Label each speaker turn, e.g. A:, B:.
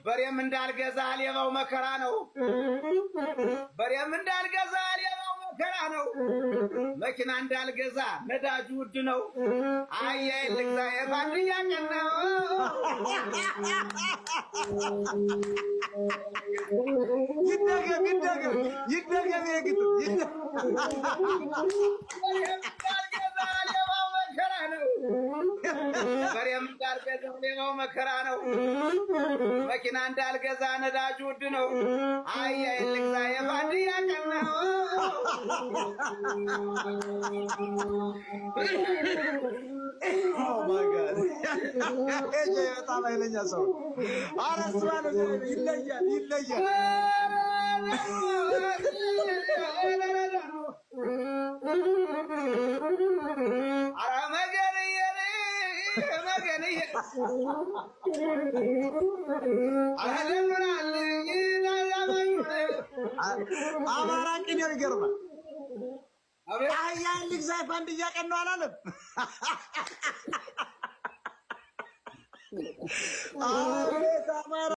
A: በሬም እንዳልገዛ ሌባው መከራ ነው። በሬም እንዳልገዛ ሌባው መከራ ነው። መኪና እንዳልገዛ ነዳጁ ውድ ነው። አያይ ልግዛ የፋንድያ ቀን ነው።
B: ይደገም የግድ
A: በሬም እንዳልገዛ ሌባው መከራ ነው። መኪና እንዳልገዛ ነዳጁ ውድ ነው። አያይ ልግዛ የፋንድያ ቀን ነው።
B: Oh my God! በጣም ኃይለኛ ሰው አረስዋለ ይለያል። አማራ ቅኔው ይገርማል። አህያ ልግዛ ፋንድያ ቀን ነው አላለም። አቤት አማራ